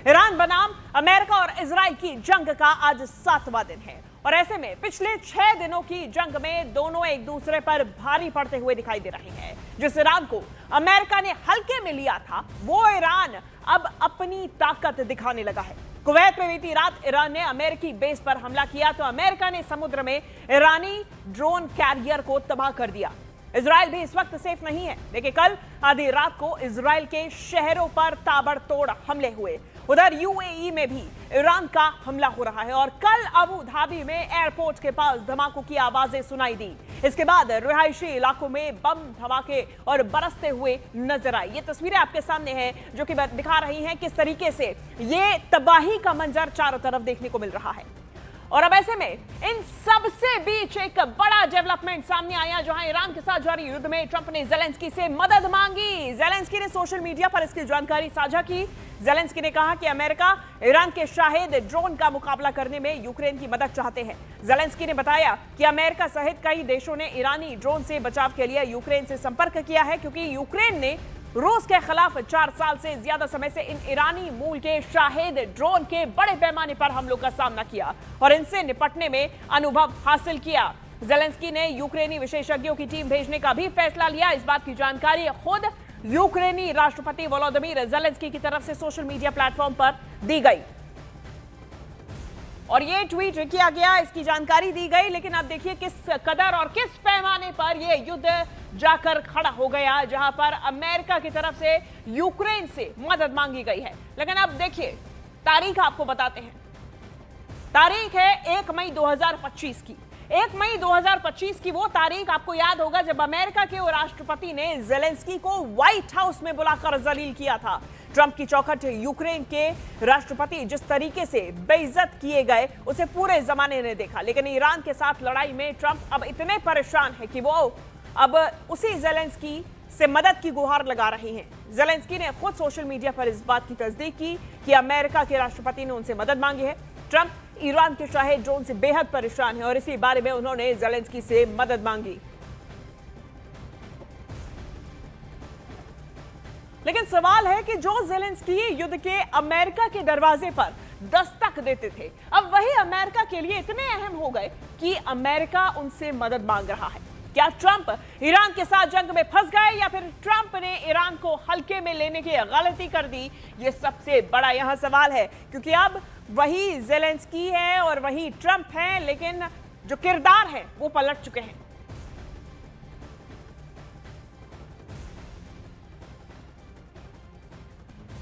Iran बनाम America और Israel की जंग का आज 7वां दिन है और ऐसे में पिछले 6 दिनों की जंग में दोनों एक दूसरे पर भारी पड़ते हुए दिखाई दे रहे हैं। जिस ईरान को अमेरिका ने हल्के में लिया था, वो ईरान अब अपनी ताकत दिखाने लगा है। कुवैत में बीती रात ईरान ने अमेरिकी बेस पर हमला किया तो अमेरिका ने समुद्र में ईरानी ड्रोन कैरियर को तबाह कर दिया। इजराइल भी इस वक्त सेफ नहीं है। देखिए, कल आधी रात को इजराइल के शहरों पर ताबड़तोड़ हमले हुए। उधर यूएई में भी ईरान का हमला हो रहा है और कल अबू धाबी में एयरपोर्ट के पास धमाकों की आवाजें सुनाई दी। इसके बाद रिहायशी इलाकों में बम धमाके और बरसते हुए नजर आई। ये तस्वीरें आपके सामने हैं जो कि दिखा रही हैं किस तरीके से ये तबाही का मंजर चारों तरफ देखने को मिल रहा है। और अब ऐसे में इन सबसे बीच एक बड़ा डेवलपमेंट सामने आया, जहां ईरान के साथ जारी युद्ध में ट्रंप ने ज़ेलेंस्की से मदद मांगी। ज़ेलेंस्की ने सोशल मीडिया पर इसकी जानकारी साझा की। ज़ेलेंस्की ने कहा कि अमेरिका ईरान के शाहिद ड्रोन का मुकाबला करने में यूक्रेन की मदद चाहते हैं। ज़ेलेंस्की ने बताया कि अमेरिका सहित कई देशों ने ईरानी ड्रोन से बचाव के लिए यूक्रेन से संपर्क किया है, क्योंकि यूक्रेन ने रूस के खिलाफ 4 साल से ज्यादा समय से इन ईरानी मूल के शाहिद ड्रोन के बड़े पैमाने पर हमलों का सामना किया और इनसे निपटने में अनुभव हासिल किया। ज़ेलेंस्की ने यूक्रेनी विशेषज्ञों की टीम भेजने का भी फैसला लिया। इस बात की जानकारी खुद यूक्रेनी राष्ट्रपति वोलोदिमीर ज़ेलेंस्की की तरफ से सोशल मीडिया प्लेटफॉर्म पर दी गई और ये ट्वीट किया गया, इसकी जानकारी दी गई। लेकिन अब देखिए किस कदर और किस पैमाने पर ये युद्ध जाकर खड़ा हो गया, जहां पर अमेरिका की तरफ से यूक्रेन से मदद मांगी गई है। लेकिन अब देखिए, तारीख आपको बताते हैं। तारीख है 1 मई 2025 की। 1 मई 2025 की वो तारीख आपको याद होगा जब अमेरिका के राष्ट्रपति ने ज़ेलेंस्की को व्हाइट हाउस में बुलाकर जलील किया था। ट्रंप की चौखट यूक्रेन के राष्ट्रपति जिस तरीके से बेइज्जत किए गए उसे पूरे जमाने ने देखा। लेकिन ईरान के साथ लड़ाई में ट्रंप अब इतने परेशान है कि वो अब उसी ज़ेलेंस्की से मदद की गुहार लगा रहे हैं। ज़ेलेंस्की ने खुद सोशल मीडिया पर इस बात की तस्दीक की कि अमेरिका के राष्ट्रपति ने उनसे मदद मांगी है। ट्रंप ईरान के शाहिद ड्रोन से बेहद परेशान है और इसी बारे में उन्होंने ज़ेलेंस्की से मदद मांगी। लेकिन सवाल है कि जो ज़ेलेंस्की युद्ध के अमेरिका के दरवाजे पर दस्तक देते थे, अब वही अमेरिका के लिए इतने अहम हो गए कि अमेरिका उनसे मदद मांग रहा है। क्या ट्रंप ईरान के साथ जंग में फंस गए या फिर ट्रंप ने ईरान को हल्के में लेने की गलती कर दी? ये सबसे बड़ा यहां सवाल है, क्योंकि अब वही ज़ेलेंस्की है और वही ट्रंप है, लेकिन जो किरदार है वो पलट चुके हैं।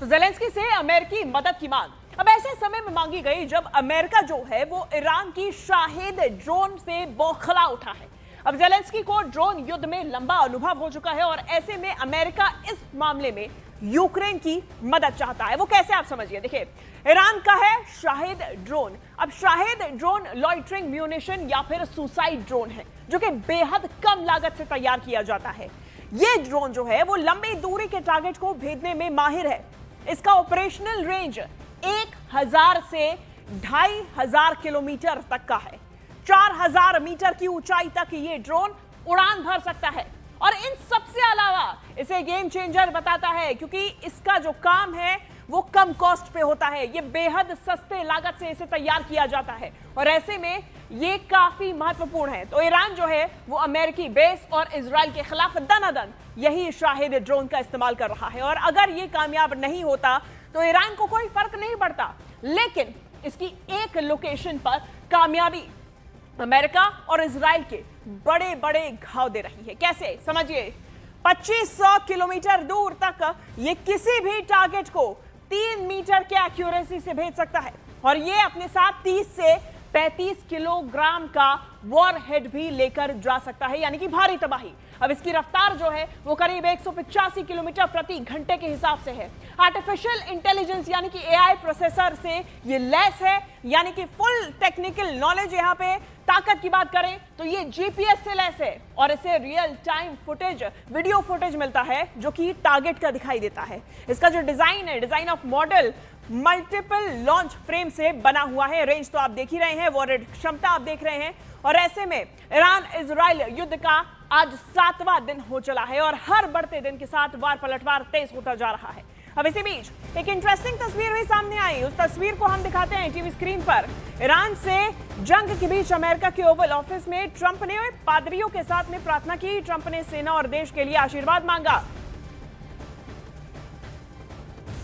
तो ज़ेलेंस्की से अमेरिकी मदद की मांग अब ऐसे समय में मांगी गई जब अमेरिका जो है वो ईरान की शाहिद ड्रोन से बौखला उठा है। अब ज़ेलेंस्की को ड्रोन युद्ध में लंबा अनुभव हो चुका है और ऐसे में अमेरिका इस मामले में यूक्रेन की मदद चाहता है। वो कैसे, आप समझिए। देखिए, ईरान का है शाहिद ड्रोन। अब शाहिद ड्रोन लॉइटरिंग म्यूनिशन या फिर सुसाइड ड्रोन है, जो कि बेहद कम लागत से तैयार किया जाता है। ये ड्रोन जो है वो लंबी दूरी के टारगेट को भेदने में माहिर है। इसका ऑपरेशनल रेंज 1000 से 2500 किलोमीटर तक का है। 4000 मीटर की ऊंचाई तक ये ड्रोन उड़ान भर सकता है और इन सबसे अलावा इसे गेम चेंजर बताता है, क्योंकि इसका जो काम है वो कम कॉस्ट पे होता है। ये बेहद सस्ते लागत से इसे तैयार किया जाता है और ऐसे में ये काफी महत्वपूर्ण है। तो ईरान जो है वो अमेरिकी बेस और इजराइल के खिलाफ दनादन यही शाहिद ड्रोन का इस्तेमाल कर रहा है और अगर ये कामयाब नहीं होता तो ईरान को कोई फर्क नहीं पड़ता। लेकिन इसकी एक लोकेशन पर कामयाबी अमेरिका और इजराइल के बड़े बड़े घाव दे रही है। कैसे, समझिए। 2500 किलोमीटर दूर तक ये किसी भी टारगेट को 3 मीटर के एक्यूरेसी से भेज सकता है और ये अपने साथ 30 से 35 किलोग्राम का वॉरहेड भी लेकर जा सकता है, यानी कि भारी तबाही। अब इसकी रफ्तार जो है वो करीब 185 किलोमीटर प्रति घंटे के हिसाब से है। आर्टिफिशियल इंटेलिजेंस यानी कि एआई प्रोसेसर से ये लैस है, यानी कि फुल टेक्निकल नॉलेज। यहाँ पे ताकत की बात करें तो ये जीपीएस से लैस है और इसे real time footage, video footage मिलता है जो कि टारगेट का दिखाई देता है। इसका जो डिजाइन है, design of model multiple launch frame से बना हुआ है। रेंज तो आप देख ही रहे हैं, वॉरहेड क्षमता आप देख रहे हैं और ऐसे में ईरान इजराइल युद्ध का आज 7वां दिन हो चला है और हर बढ़ते दिन के साथ वार पलटवार तेज होता जा रहा है। अब इसी बीच एक इंटरेस्टिंग तस्वीर भी सामने आई। उस तस्वीर को हम दिखाते हैं टीवी स्क्रीन पर। ईरान से जंग के बीच अमेरिका के ओवल ऑफिस में ट्रंप ने पादरियों के साथ में प्रार्थना की। ट्रंप ने सेना और देश के लिए आशीर्वाद मांगा।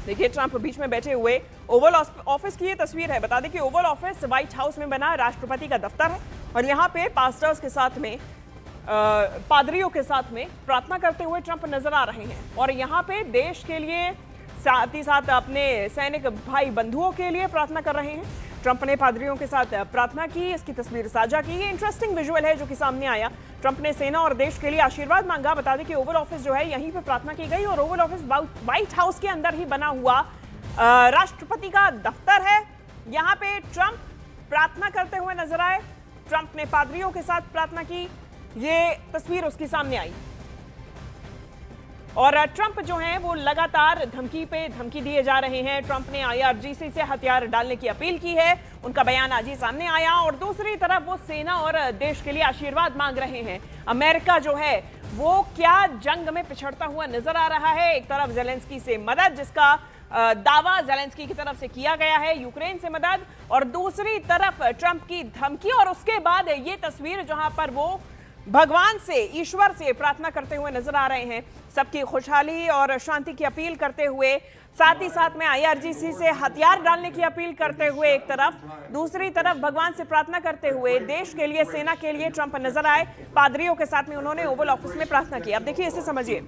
देखिए, ट्रंप बीच में बैठे हुए ओवल ऑफिस की ये तस्वीर है। बता दें कि ओवल ऑफिस व्हाइट हाउस में बना राष्ट्रपति का दफ्तर है और यहाँ पे पास्टर्स के साथ में पादरियों के साथ में प्रार्थना करते हुए ट्रंप नजर आ रहे हैं और यहाँ पे देश के लिए साथ ही साथ अपने सैनिक भाई बंधुओं के लिए प्रार्थना कर रहे हैं। ट्रंप ने पादरियों के साथ प्रार्थना की, इसकी तस्वीर साझा की। ये इंटरेस्टिंग विजुअल है जो कि सामने आया। ट्रंप ने सेना और देश के लिए आशीर्वाद मांगा। बता दें कि ओवल ऑफिस जो है यहीं पे प्रार्थना की गई और ओवल ऑफिस व्हाइट हाउस के अंदर ही बना हुआ राष्ट्रपति का दफ्तर है। यहाँ पे ट्रंप प्रार्थना करते हुए नजर आए। ट्रंप ने पादरियों के साथ प्रार्थना की, ये तस्वीर उसकी सामने आई। और ट्रंप जो हैं वो लगातार धमकी पे धमकी दिए जा रहे हैं। ट्रंप ने IRGC से हथियार डालने की अपील की है, उनका बयान आज ही सामने आया। और दूसरी तरफ वो सेना और देश के लिए आशीर्वाद मांग रहे हैं। अमेरिका जो है वो क्या जंग में पिछड़ता हुआ नजर आ रहा है। एक तरफ ज़ेलेंस्की से मदद, जिसका दावा ज़ेलेंस्की की तरफ से किया गया है, यूक्रेन से मदद, और दूसरी तरफ ट्रंप की धमकी और उसके बाद ये तस्वीर जहां पर वो भगवान से, ईश्वर से प्रार्थना करते हुए नजर आ रहे हैं, सबकी खुशहाली और शांति की अपील करते हुए, साथ ही साथ में IRGC से हथियार डालने की अपील करते हुए एक तरफ, दूसरी तरफ भगवान से प्रार्थना करते हुए देश के लिए, सेना के लिए ट्रंप नजर आए। पादरियों के साथ में उन्होंने ओवल ऑफिस में प्रार्थना की। अब देखिए, इसे समझिए।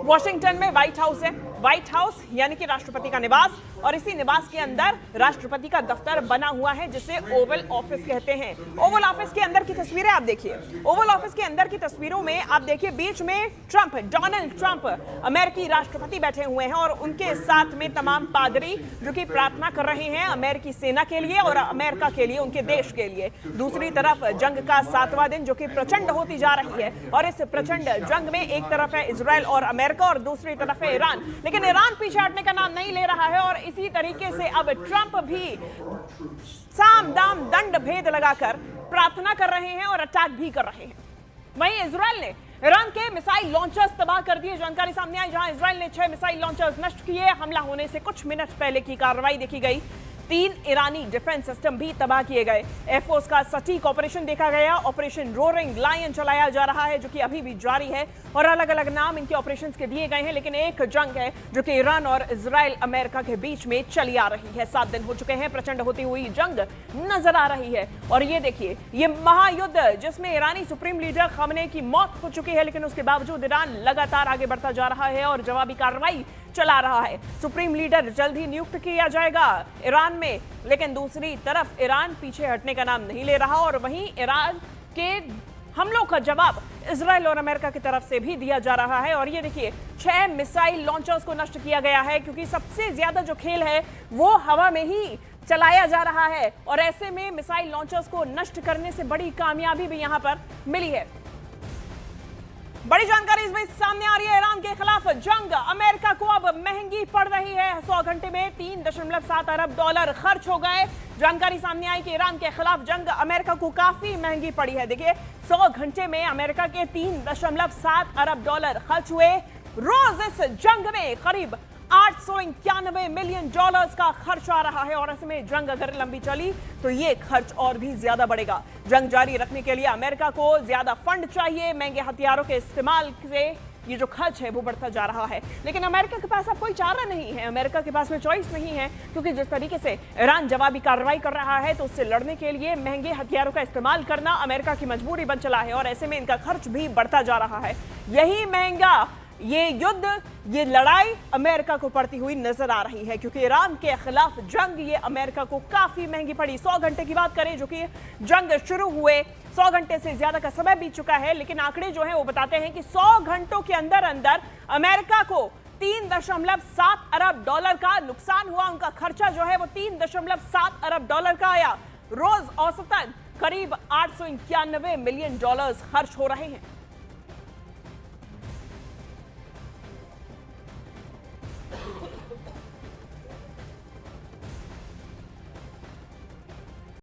वॉशिंगटन में व्हाइट हाउस है। व्हाइट हाउस यानी कि राष्ट्रपति का निवास, और इसी निवास के अंदर राष्ट्रपति का दफ्तर बना हुआ है जिसे ओवल ऑफिस कहते हैं। ओवल ऑफिस के अंदर की तस्वीरें आप देखिए। ओवल ऑफिस के अंदर की तस्वीरों में आप देखिए, बीच में ट्रंप, डोनाल्ड ट्रंप अमेरिकी राष्ट्रपति बैठे हुए हैं और उनके साथ में तमाम पादरी जो कि प्रार्थना कर रहे हैं अमेरिकी सेना के लिए और अमेरिका के लिए, उनके देश के लिए। दूसरी तरफ जंग का 7वां दिन जो कि प्रचंड होती जा रही है और इस प्रचंड जंग में एक तरफ है इजराइल और अमेरिका और दूसरी तरफ है ईरान। लेकिन ईरान पीछे हटने का नाम नहीं ले रहा है और इसी तरीके से अब ट्रंप भी साम दाम दंड भेद लगाकर प्रार्थना कर रहे हैं और अटैक भी कर रहे हैं। वहीं इजराइल ने ईरान के मिसाइल लॉन्चर्स तबाह कर दिए। जानकारी सामने आई जहां इजराइल ने 6 मिसाइल लॉन्चर्स नष्ट किए। हमला होने से कुछ मिनट पहले की कार्रवाई देखी गई। 3 ईरानी डिफेंस सिस्टम भी तबाह किए गए। एयरफोर्स का सटीक ऑपरेशन देखा गया। ऑपरेशन रोरिंग लायन चलाया जा रहा है जो कि अभी भी जारी है और अलग अलग नाम इनके ऑपरेशंस के दिए गए हैं, लेकिन एक जंग है जो कि ईरान और इजराइल, अमेरिका के बीच में चली आ रही है। 7 दिन हो चुके हैं, प्रचंड होती हुई जंग नजर आ रही है। और ये देखिए, ये महायुद्ध जिसमें ईरानी सुप्रीम लीडर खमेनी की मौत हो चुकी है, लेकिन उसके बावजूद ईरान लगातार आगे बढ़ता जा रहा है और जवाबी कार्रवाई चला रहा है। सुप्रीम लीडर जल्द ही नियुक्त किया जाएगा ईरान में, लेकिन दूसरी तरफ ईरान पीछे हटने का नाम नहीं ले रहा और वहीं ईरान के हमलों का जवाब इजराइल और अमेरिका की तरफ से भी दिया जा रहा है। और ये देखिए, 6 मिसाइल लॉन्चर्स को नष्ट किया गया है क्योंकि सबसे ज्यादा जो खेल है वो हवा में ही चलाया जा रहा है और ऐसे में मिसाइल लॉन्चर्स को नष्ट करने से बड़ी कामयाबी भी यहां पर मिली है। बड़ी जानकारी इसमें सामने आ रही है। ईरान के खिलाफ जंग अमेरिका को अब महंगी पड़ रही है। 100 घंटे में $3.7 अरब खर्च हो गए। जानकारी सामने आई कि ईरान के खिलाफ जंग अमेरिका को काफी महंगी पड़ी है। देखिए, 100 घंटे में अमेरिका के $3.7 अरब खर्च हुए। रोज इस जंग में करीब $891 मिलियन का खर्च आ रहा है और ऐसे में जंग अगर लंबी चली तो ये खर्च और भी ज्यादा बढ़ेगा। जंग जारी रखने के लिए अमेरिका को ज्यादा फंड चाहिए। महंगे हथियारों के इस्तेमाल से ये जो खर्च है वो बढ़ता जा रहा है, लेकिन अमेरिका के पास अब कोई चारा नहीं है। अमेरिका के पास में चॉइस नहीं है क्योंकि जिस तरीके से ईरान जवाबी कार्रवाई कर रहा है तो उससे लड़ने के लिए महंगे हथियारों का इस्तेमाल करना अमेरिका की मजबूरी बन चला है और ऐसे में इनका खर्च भी बढ़ता जा रहा है। यही महंगा ये युद्ध, ये लड़ाई अमेरिका को पड़ती हुई नजर आ रही है क्योंकि ईरान के खिलाफ जंग ये अमेरिका को काफी महंगी पड़ी। 100 घंटे की बात करें जो कि जंग शुरू हुए, 100 घंटे से ज्यादा का समय बीत चुका है, लेकिन आंकड़े जो है वो बताते हैं कि 100 घंटों के अंदर अंदर अमेरिका को $3.7 अरब का नुकसान हुआ। उनका खर्चा जो है वो $3.7 अरब का आया। रोज औसतन करीब $891 मिलियन खर्च हो रहे हैं।